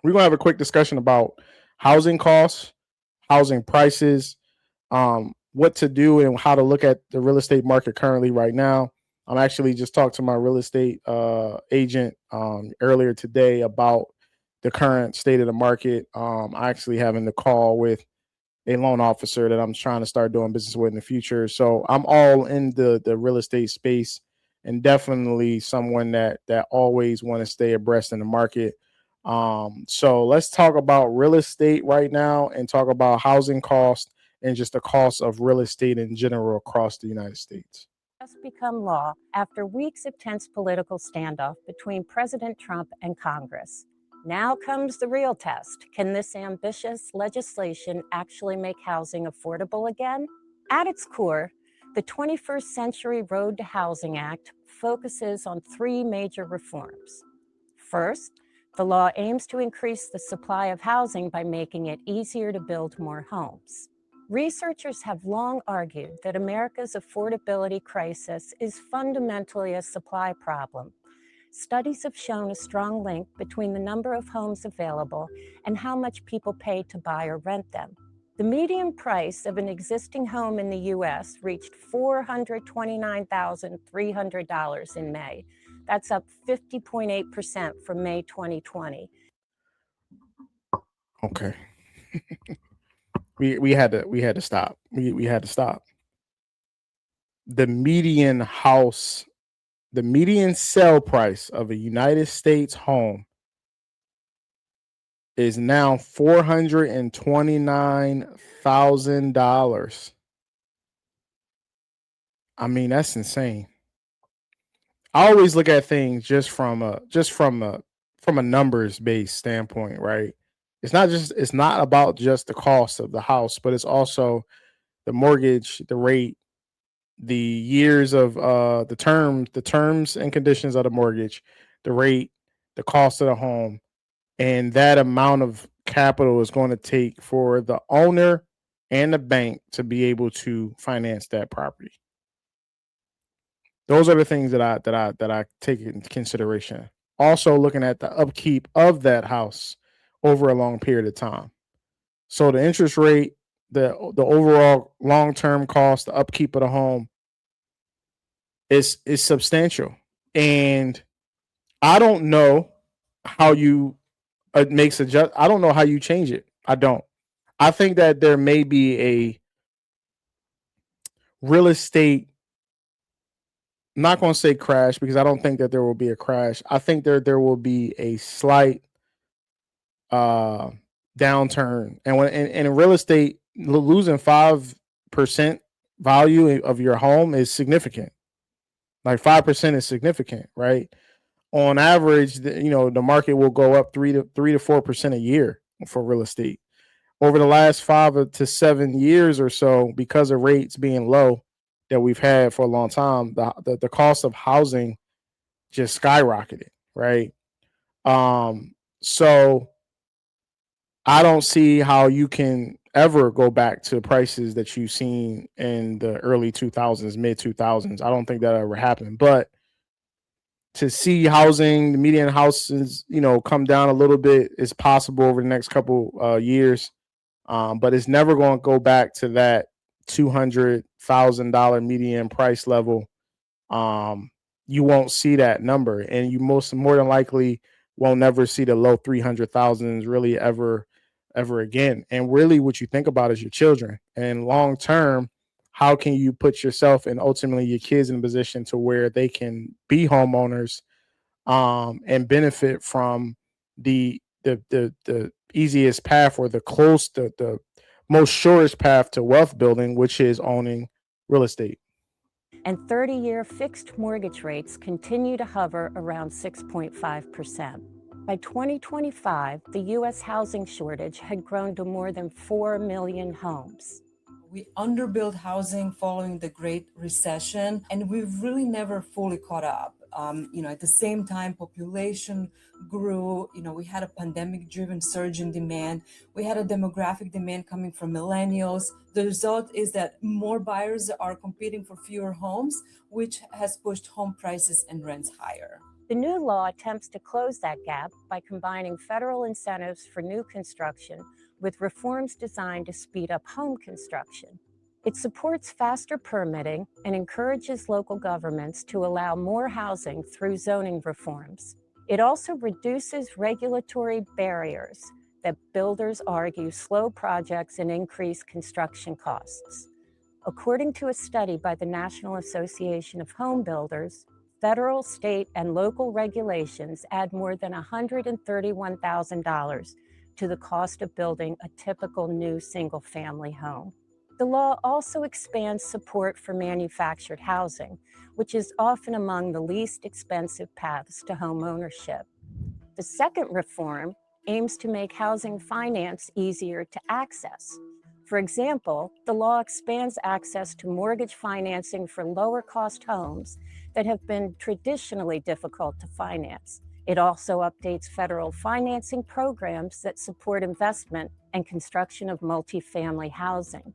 We're gonna have a quick discussion about housing costs, housing prices, what to do and how to look at the real estate market currently right now. I'm actually just talked to my real estate agent earlier today about the current state of the market. I actually having the call with a loan officer that I'm trying to start doing business with in the future. So I'm all in the real estate space and definitely someone that always want to stay abreast in the market. So let's talk about real estate right now and talk about housing cost and just the cost of real estate in general across the United States. Just become law after weeks of tense political standoff between President Trump and Congress. Now comes the real test. Can this ambitious legislation actually make housing affordable again? At its core, the 21st Century Road to Housing Act focuses on three major reforms. First, the law aims to increase the supply of housing by making it easier to build more homes. Researchers have long argued that America's affordability crisis is fundamentally a supply problem. Studies have shown a strong link between the number of homes available and how much people pay to buy or rent them. The median price of an existing home in the U.S. reached $429,300 in May. That's up 50.8% from May 2020. Okay. we had to stop. We had to stop. The median house, the median sale price of a United States home is now $429,000. I mean, that's insane. I always look at things just from a numbers based standpoint, right? It's not about just the cost of the house, but it's also the mortgage, the rate, the years of the terms and conditions of the mortgage, the rate, the cost of the home, and that amount of capital is going to take for the owner and the bank to be able to finance that property. Those are the things that I take into consideration. Also looking at the upkeep of that house over a long period of time. So the interest rate, the overall long term cost, the upkeep of the home is substantial. And I don't know how you makes adjust. I don't know how you change it. I don't. I think that there may be a real estate. I'm not going to say crash because I don't think that there will be a crash. I think there will be a slight uh downturn, and in real estate, losing 5% value of your home is significant. Like 5% is significant, right? On average, the market will go up 3 to 4% a year for real estate over the last 5 to 7 years or so because of rates being low that we've had for a long time. The cost of housing just skyrocketed, right? So I don't see how you can ever go back to prices that you've seen in the early 2000s, mid 2000s. I don't think that ever happened. But to see housing, the median houses, come down a little bit is possible over the next couple years. But it's never going to go back to that $200,000 median price level. You won't see that number, and you more than likely won't never see the low 300,000s really ever again. And really, what you think about is your children, and long term, how can you put yourself and ultimately your kids in a position to where they can be homeowners, and benefit from the easiest path or the most surest path to wealth building, which is owning real estate. And 30-year fixed mortgage rates continue to hover around 6.5%. By 2025, the U.S. housing shortage had grown to more than 4 million homes. We underbuilt housing following the Great Recession, and we've really never fully caught up. At the same time, population grew. We had a pandemic-driven surge in demand. We had a demographic demand coming from millennials. The result is that more buyers are competing for fewer homes, which has pushed home prices and rents higher. The new law attempts to close that gap by combining federal incentives for new construction with reforms designed to speed up home construction. It supports faster permitting and encourages local governments to allow more housing through zoning reforms. It also reduces regulatory barriers that builders argue slow projects and increase construction costs. According to a study by the National Association of Home Builders, federal, state, and local regulations add more than $131,000 to the cost of building a typical new single-family home. The law also expands support for manufactured housing, which is often among the least expensive paths to home ownership. The second reform aims to make housing finance easier to access. For example, the law expands access to mortgage financing for lower-cost homes that have been traditionally difficult to finance. It also updates federal financing programs that support investment and construction of multifamily housing.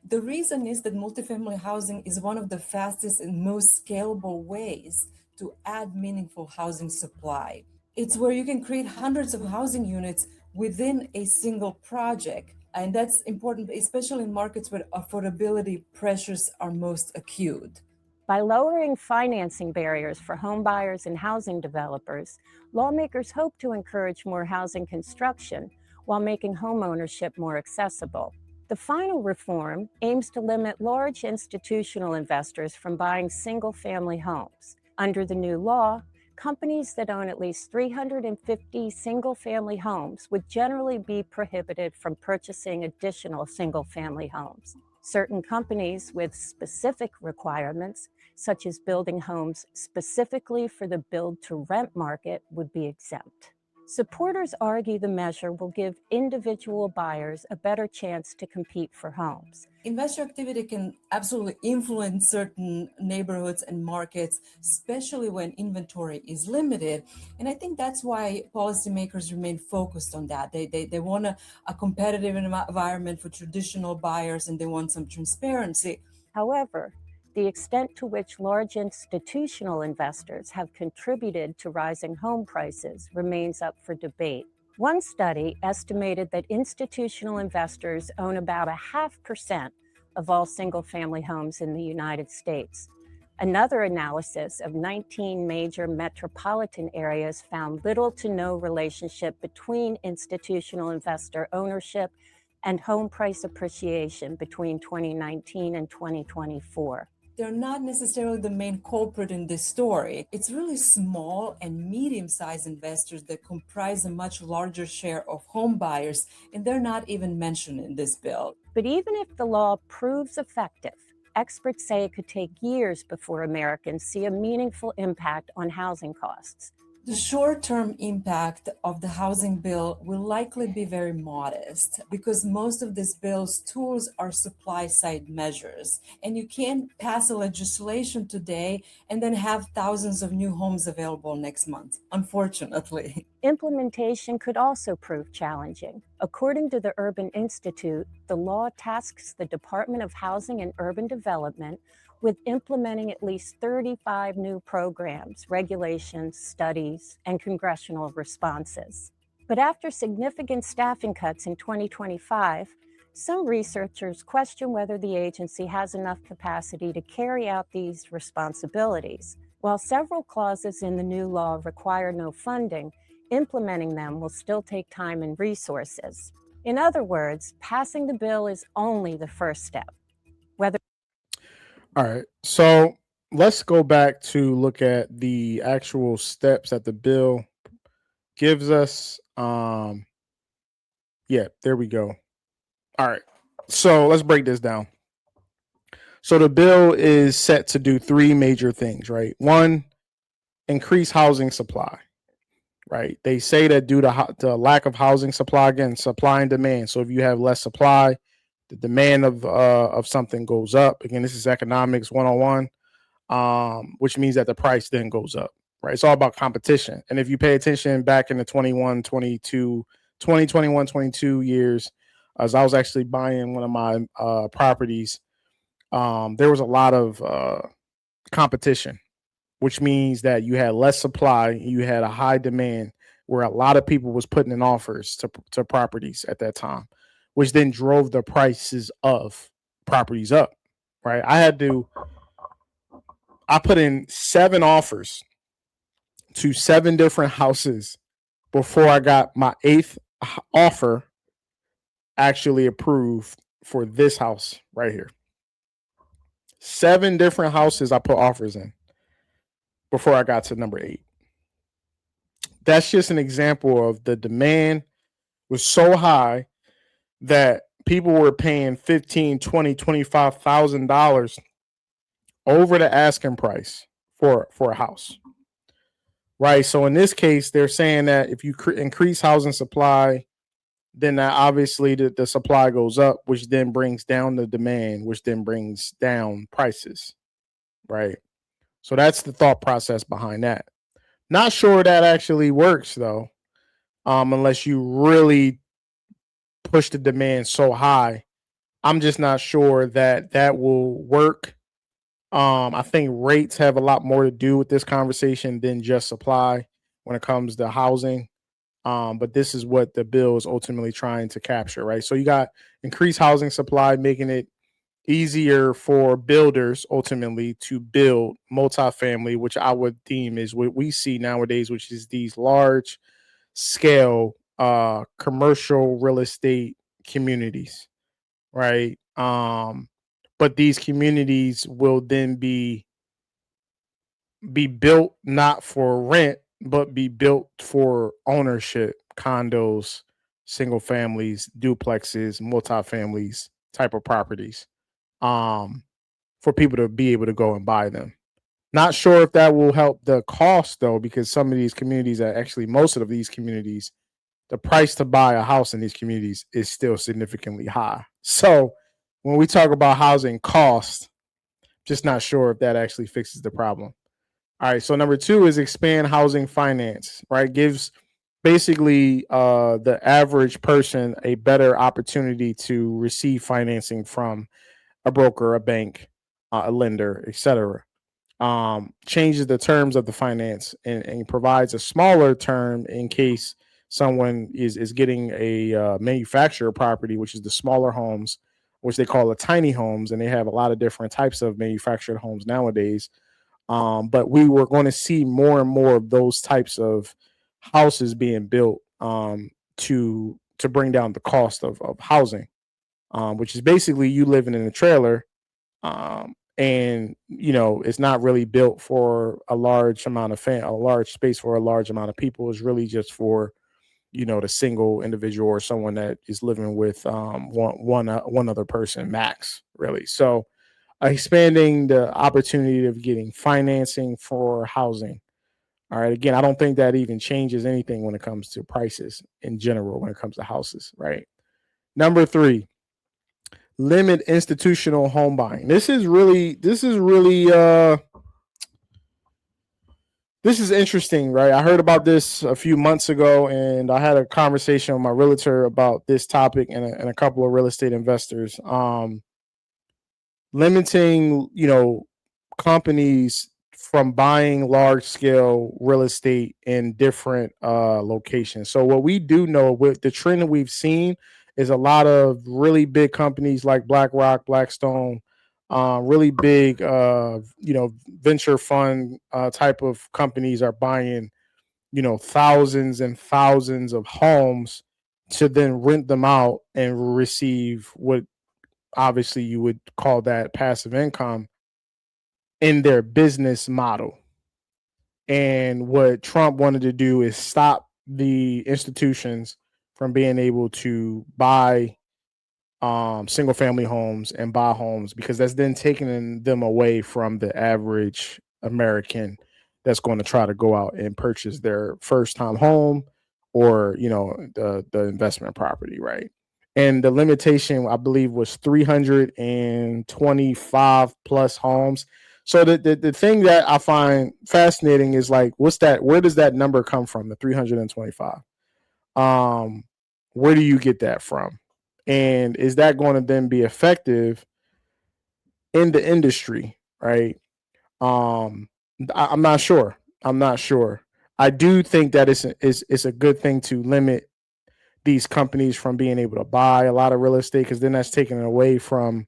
The reason is that multifamily housing is one of the fastest and most scalable ways to add meaningful housing supply. It's where you can create hundreds of housing units within a single project. And that's important, especially in markets where affordability pressures are most acute. By lowering financing barriers for home buyers and housing developers, lawmakers hope to encourage more housing construction while making homeownership more accessible. The final reform aims to limit large institutional investors from buying single-family homes. Under the new law, companies that own at least 350 single-family homes would generally be prohibited from purchasing additional single-family homes. Certain companies with specific requirements, such as building homes specifically for the build-to-rent market, would be exempt. Supporters argue the measure will give individual buyers a better chance to compete for homes. Investor activity can absolutely influence certain neighborhoods and markets, especially when inventory is limited. And I think that's why policymakers remain focused on that. They want a competitive environment for traditional buyers, and they want some transparency. However, the extent to which large institutional investors have contributed to rising home prices remains up for debate. One study estimated that institutional investors own about 0.5% of all single-family homes in the United States. Another analysis of 19 major metropolitan areas found little to no relationship between institutional investor ownership and home price appreciation between 2019 and 2024. They're not necessarily the main culprit in this story. It's really small and medium-sized investors that comprise a much larger share of home buyers, and they're not even mentioned in this bill. But even if the law proves effective, experts say it could take years before Americans see a meaningful impact on housing costs. The short-term impact of the housing bill will likely be very modest because most of this bill's tools are supply-side measures. And you can't pass a legislation today and then have thousands of new homes available next month, unfortunately. Implementation could also prove challenging. According to the Urban Institute, the law tasks the Department of Housing and Urban Development with implementing at least 35 new programs, regulations, studies, and congressional responses. But after significant staffing cuts in 2025, some researchers question whether the agency has enough capacity to carry out these responsibilities. While several clauses in the new law require no funding, implementing them will still take time and resources. In other words, passing the bill is only the first step. All right. So let's go back to look at the actual steps that the bill gives us. Yeah, there we go. All right. So let's break this down. So the bill is set to do three major things, right? One, increase housing supply, right? They say that due to the lack of housing supply, again, supply and demand. So if you have less supply, the demand of something goes up. Again, this is economics 101, which means that the price then goes up, right? It's all about competition. And if you pay attention back in the 2021, 22 years, as I was actually buying one of my properties, there was a lot of competition, which means that you had less supply, you had a high demand where a lot of people was putting in offers to properties at that time, which then drove the prices of properties up, right? I put in 7 offers to 7 different houses before I got my 8th offer actually approved for this house right here. 7 different houses I put offers in before I got to number 8. That's just an example of the demand was so high that people were paying $15,000, $20,000, $25,000 over the asking price for a house. Right. So in this case, they're saying that if you increase housing supply, then that obviously the supply goes up, which then brings down the demand, which then brings down prices. Right. So that's the thought process behind that. Not sure that actually works though, unless you really push the demand so high. I'm just not sure that that will work. I think rates have a lot more to do with this conversation than just supply when it comes to housing. But this is what the bill is ultimately trying to capture, right? So you got increased housing supply, making it easier for builders ultimately to build multifamily, which I would deem is what we see nowadays, which is these large scale commercial real estate communities, right? But these communities will then be built not for rent, but be built for ownership, condos, single families, duplexes, multifamilies type of properties, um, for people to be able to go and buy them. Not sure if that will help the cost though, because some of these communities are actually most of these communities, the price to buy a house in these communities is still significantly high. So when we talk about housing cost, just not sure if that actually fixes the problem. All right. So number 2 is expand housing finance, right? Gives basically the average person a better opportunity to receive financing from a broker, a bank, a lender, etc. Changes the terms of the finance and provides a smaller term in case someone is getting a manufacturer property, which is the smaller homes, which they call the tiny homes, and they have a lot of different types of manufactured homes nowadays. But we were going to see more and more of those types of houses being built, to bring down the cost of housing, which is basically you living in a trailer, and it's not really built for a large amount of a large space for a large amount of people. It's really just for the single individual or someone that is living with one other person max, really. So expanding the opportunity of getting financing for housing. All right. Again, I don't think that even changes anything when it comes to prices in general, when it comes to houses, right? Number 3, limit institutional home buying. This is interesting, right? I heard about this a few months ago, and I had a conversation with my realtor about this topic and a couple of real estate investors. Limiting, companies from buying large scale real estate in different locations. So what we do know with the trend that we've seen is a lot of really big companies like BlackRock, Blackstone, really big, venture fund type of companies are buying, thousands and thousands of homes to then rent them out and receive what obviously you would call that passive income in their business model. And what Trump wanted to do is stop the institutions from being able to buy single family homes and buy homes, because that's then taking them away from the average American that's going to try to go out and purchase their first time home, or the investment property, right? And the limitation, I believe, was 325 plus homes. So the thing that I find fascinating is like, where does that number come from, the 325? um where do you get that from, and is that going to then be effective in the industry, right? I'm not sure. I'm not sure. I do think that it's a good thing to limit these companies from being able to buy a lot of real estate, because then that's taken away from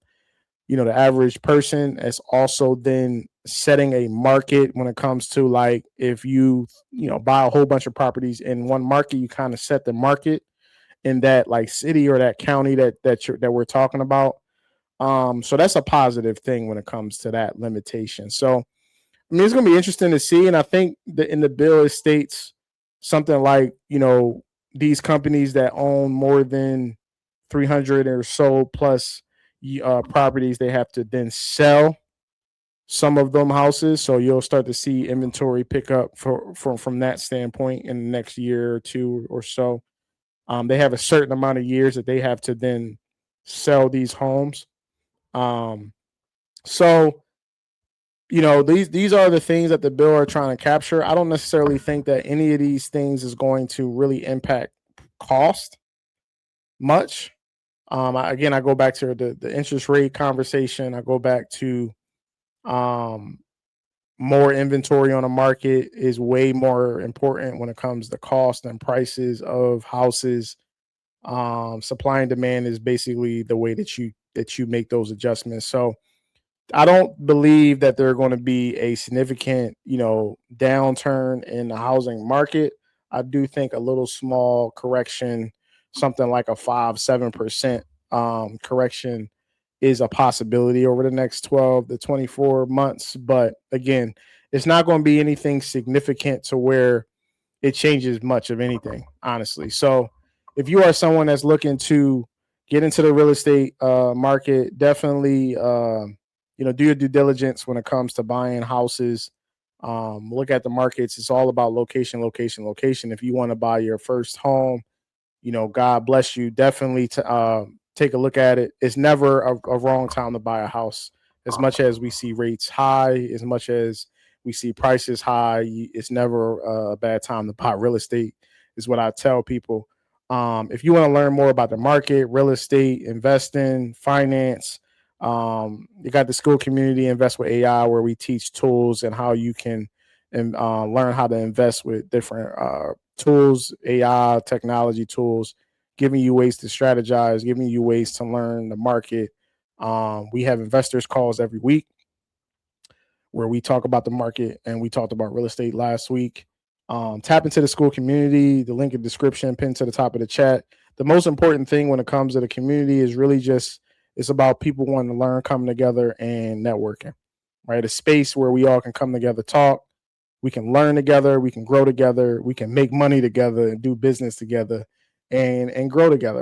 the average person. It's also then setting a market when it comes to, like, if you buy a whole bunch of properties in one market, you kind of set the market in that, like, city or that county that we're talking about. So that's a positive thing when it comes to that limitation. So I mean, it's going to be interesting to see. And I think that in the bill, it states something like, these companies that own more than 300 or so plus properties, they have to then sell some of them houses. So you'll start to see inventory pick up from that standpoint in the next year or two or so. They have a certain amount of years that they have to then sell these homes. Um, so these are the things that the bill are trying to capture. I don't necessarily think that any of these things is going to really impact cost much. Again, I go back to the interest rate conversation. I go back to um, more inventory on the market is way more important when it comes to cost and prices of houses. Supply and demand is basically the way that you make those adjustments. So I don't believe that there are going to be a significant, downturn in the housing market. I do think a little small correction, something like a 5-7% correction, is a possibility over the next 12 to 24 months. But again, it's not going to be anything significant to where it changes much of anything, honestly. So if you are someone that's looking to get into the real estate market, definitely do your due diligence when it comes to buying houses. Look at the markets. It's all about location, location, location. If you want to buy your first home, God bless you. Definitely take a look at it. It's never a wrong time to buy a house. As much as we see rates high, as much as we see prices high, it's never a bad time to buy real estate, is what I tell people. If you want to learn more about the market, real estate, investing, finance, you got the school community Invest with AI, where we teach tools and how you can and learn how to invest with different tools, AI technology tools, giving you ways to strategize, giving you ways to learn the market. We have investors calls every week where we talk about the market, and we talked about real estate last week. Tap into the school community, the link in the description, pinned to the top of the chat. The most important thing when it comes to the community is really just it's about people wanting to learn, coming together, and networking, right? A space where we all can come together, talk, we can learn together, we can grow together, we can make money together and do business together and grow together.